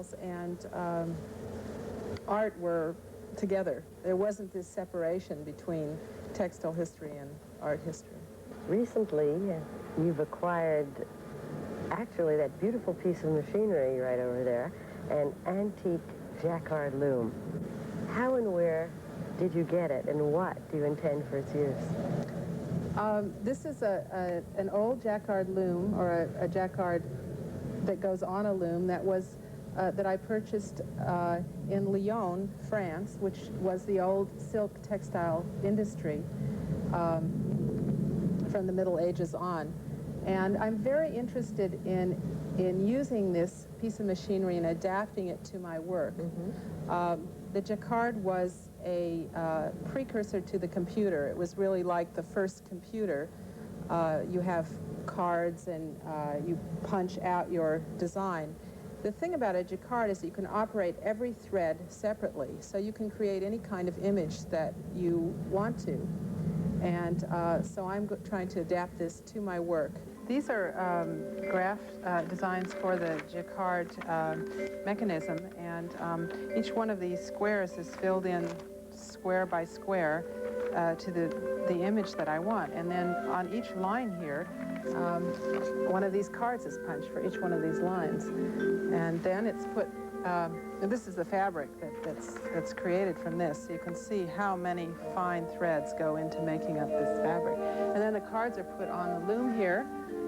textiles and art were together. There wasn't this separation between textile history and art history. Recently, you've acquired actually that beautiful piece of machinery right over there, an antique jacquard loom. How and where did you get it, and what do you intend for its use? This is an old jacquard loom, or a jacquard that goes on a loom that was that I purchased in Lyon, France, which was the old silk textile industry from the Middle Ages on. And I'm very interested in using this piece of machinery and adapting it to my work. The jacquard was a precursor to the computer. It was really like the first computer. You have cards and you punch out your design. The thing about a jacquard is that you can operate every thread separately, so you can create any kind of image that you want to. And so I'm trying to adapt this to my work. These are graph designs for the jacquard mechanism, and each one of these squares is filled in square by square to the image that I want. And then on each line here, one of these cards is punched for each one of these lines. And then it's put, and this is the fabric that's created from this. So you can see how many fine threads go into making up this fabric. And then the cards are put on the loom here,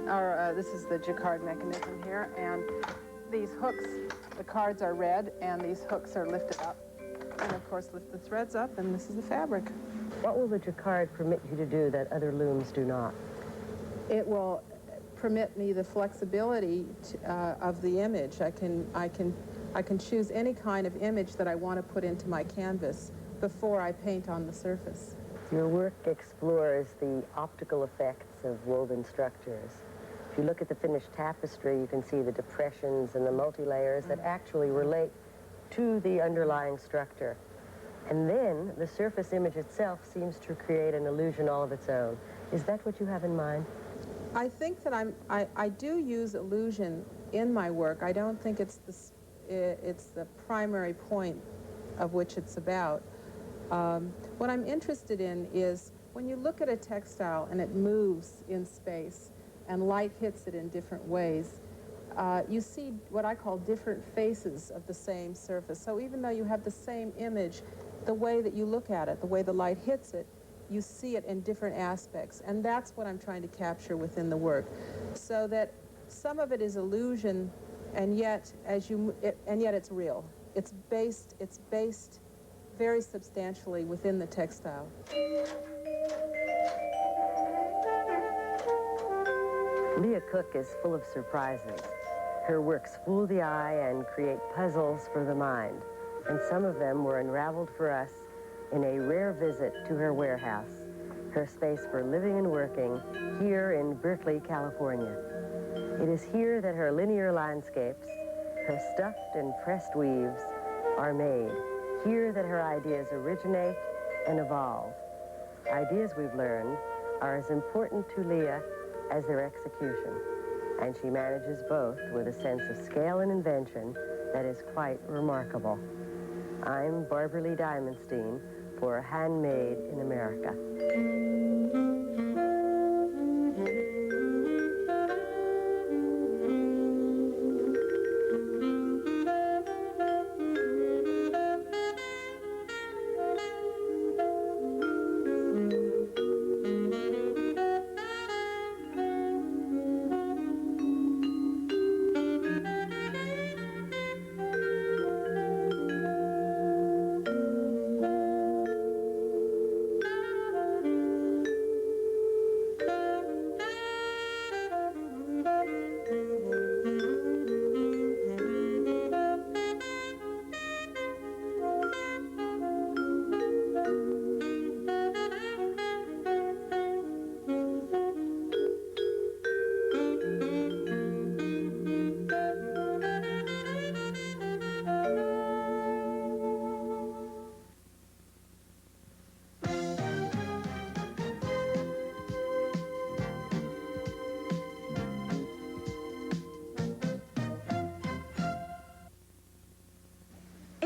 or this is the jacquard mechanism here, and these hooks, the cards are red, and these hooks are lifted up. And of course lift the threads up, and this is the fabric. What will the jacquard permit you to do that other looms do not? It will permit me the flexibility of the image. I can choose any kind of image that I want to put into my canvas before I paint on the surface. Your work explores the optical effects of woven structures. If you look at the finished tapestry, you can see the depressions and the multi-layers that actually relate to the underlying structure. And then the surface image itself seems to create an illusion all of its own. Is that what you have in mind? I think that I do use illusion in my work. I don't think it's the primary point of which it's about. What I'm interested in is when you look at a textile and it moves in space and light hits it in different ways, you see what I call different faces of the same surface. So even though you have the same image, the way that you look at it, the way the light hits it, you see it in different aspects. And that's what I'm trying to capture within the work. So that some of it is illusion, and yet it's real. It's based very substantially within the textile. Lia Cook is full of surprises. Her works fool the eye and create puzzles for the mind. And some of them were unraveled for us in a rare visit to her warehouse, her space for living and working here in Berkeley, California. It is here that her linear landscapes, her stuffed and pressed weaves are made. Here that her ideas originate and evolve. Ideas, we've learned, are as important to Lia as their execution. And she manages both with a sense of scale and invention that is quite remarkable. I'm Barbara Lee Diamondstein for Handmade in America.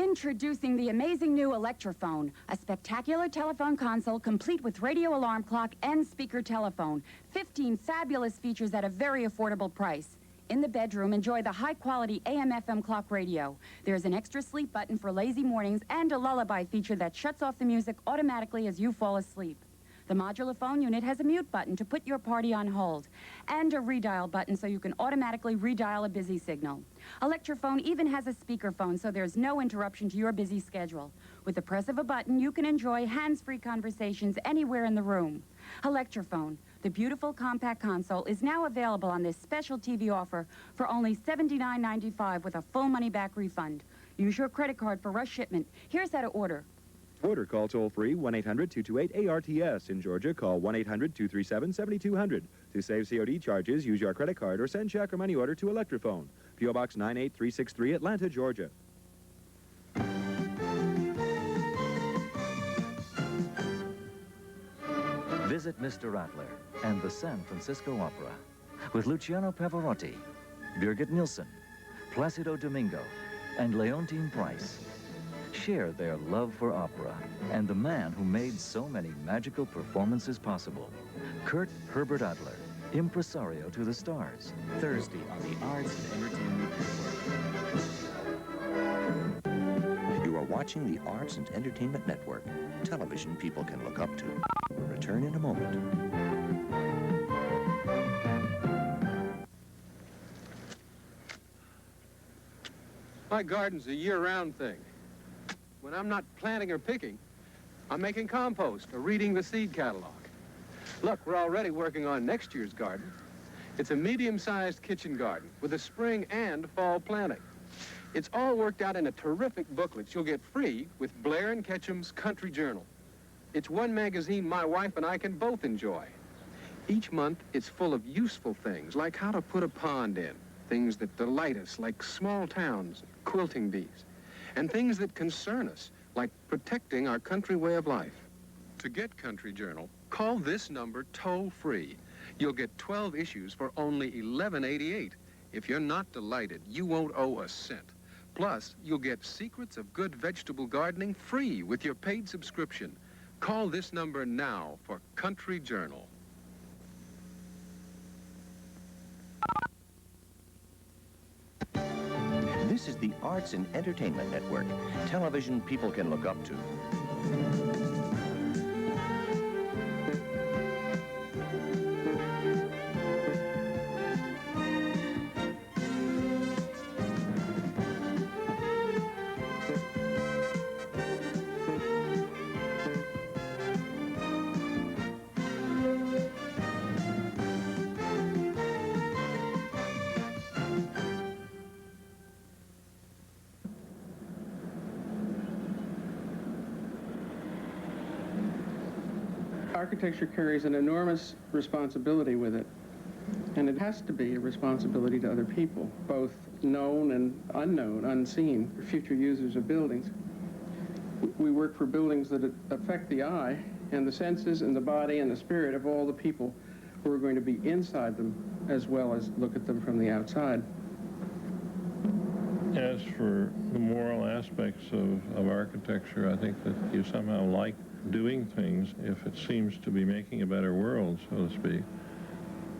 Introducing the amazing new Electra-Phone, a spectacular telephone console complete with radio alarm clock and speaker telephone. 15 fabulous features at a very affordable price. In the bedroom, enjoy the high-quality AM/FM clock radio. There's an extra sleep button for lazy mornings and a lullaby feature that shuts off the music automatically as you fall asleep. The modular phone unit has a mute button to put your party on hold, and a redial button so you can automatically redial a busy signal. Electra-Phone even has a speakerphone, so there's no interruption to your busy schedule. With the press of a button, you can enjoy hands-free conversations anywhere in the room. Electra-Phone, the beautiful compact console, is now available on this special TV offer for only $79.95 with a full money-back refund. Use your credit card for rush shipment. Here's how to order. Order call toll-free 1-800-228-ARTS. In Georgia, call 1-800-237-7200. To save COD charges, use your credit card or send check or money order to Electra-Phone. P.O. Box 98363, Atlanta, Georgia. Visit Mr. Rattler and the San Francisco Opera with Luciano Pavarotti, Birgit Nilsson, Placido Domingo, and Leontine Price. Share their love for opera and the man who made so many magical performances possible, Kurt Herbert Adler, Impresario to the Stars, Thursday on the Arts and Entertainment Network. You are watching the Arts and Entertainment Network, television people can look up to. We'll return in a moment. My garden's a year-round thing. When I'm not planting or picking, I'm making compost or reading the seed catalog. Look, we're already working on next year's garden. It's a medium-sized kitchen garden with a spring and fall planting. It's all worked out in a terrific booklet you'll get free with Blair and Ketchum's Country Journal. It's one magazine my wife and I can both enjoy. Each month, it's full of useful things, like how to put a pond in, things that delight us, like small towns, quilting bees, and things that concern us, like protecting our country way of life. To get Country Journal, call this number toll-free. You'll get 12 issues for only $11.88. If you're not delighted, you won't owe a cent. Plus, you'll get Secrets of Good Vegetable Gardening free with your paid subscription. Call this number now for Country Journal. This is the Arts and Entertainment Network, television people can look up to. Architecture carries an enormous responsibility with it, and it has to be a responsibility to other people, both known and unknown, unseen, future users of buildings. We work for buildings that affect the eye and the senses and the body and the spirit of all the people who are going to be inside them, as well as look at them from the outside. As for the moral aspects of architecture, I think that you somehow like doing things if it seems to be making a better world, so to speak.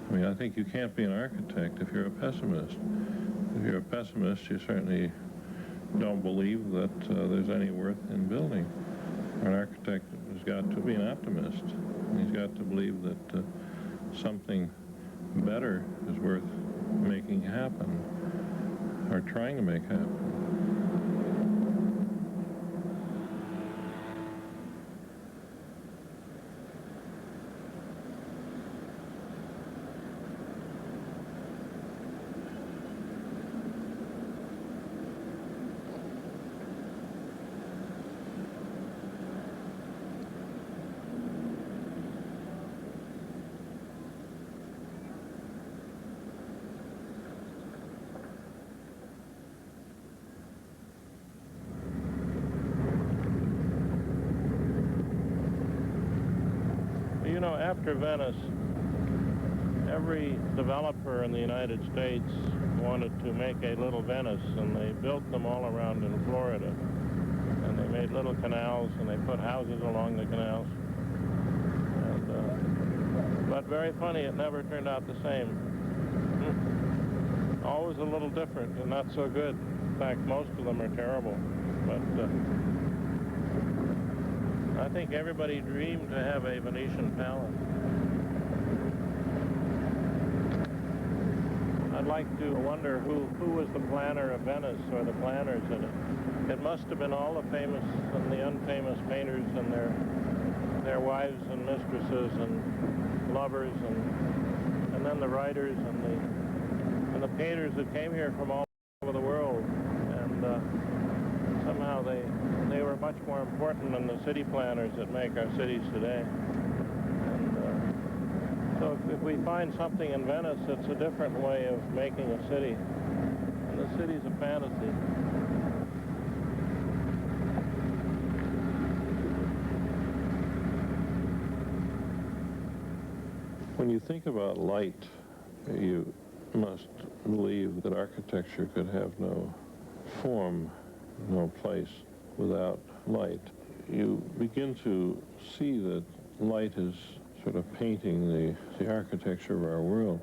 I mean, I think you can't be an architect if you're a pessimist. If you're a pessimist, you certainly don't believe that there's any worth in building. An architect has got to be an optimist. He's got to believe that something better is worth making happen, or trying to make happen. You know, after Venice, every developer in the United States wanted to make a little Venice, and they built them all around in Florida. and they made little canals, and they put houses along the canals. But very funny, it never turned out the same. Always a little different and not so good. In fact, most of them are terrible. But I think everybody dreamed to have a Venetian palace. I'd like to wonder who was the planner of Venice, or the planners in it. It must have been all the famous and the unfamous painters and their wives and mistresses and lovers, and then the writers and the painters that came here from all over the world, and somehow they were much more important than the city planners that make our cities today. And so if we find something in Venice, it's a different way of making a city, and the city's a fantasy. When you think about light, you must believe that architecture could have no form, no place without light. You begin to see that light is sort of painting the architecture of our world.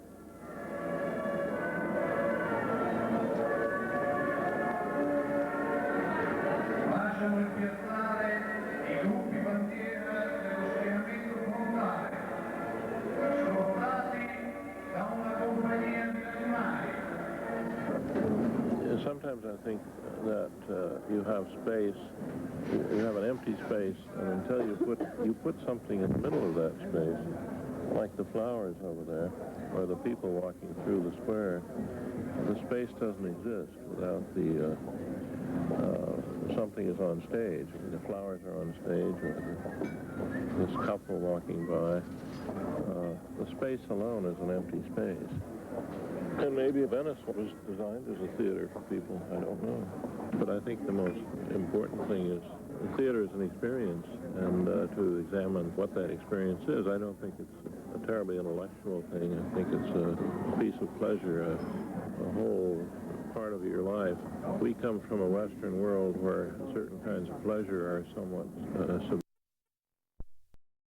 Sometimes I think that you have space, you have an empty space, and until you put something in the middle of that space, like the flowers over there, or the people walking through the square, the space doesn't exist without the something is on stage. I mean, the flowers are on stage, or this couple walking by. The space alone is an empty space. And maybe Venice was designed as a theater for people, I don't know. But I think the most important thing is the theater is an experience, and to examine what that experience is. I don't think it's a terribly intellectual thing. I think it's a piece of pleasure, a whole part of your life. We come from a Western world where certain kinds of pleasure are somewhat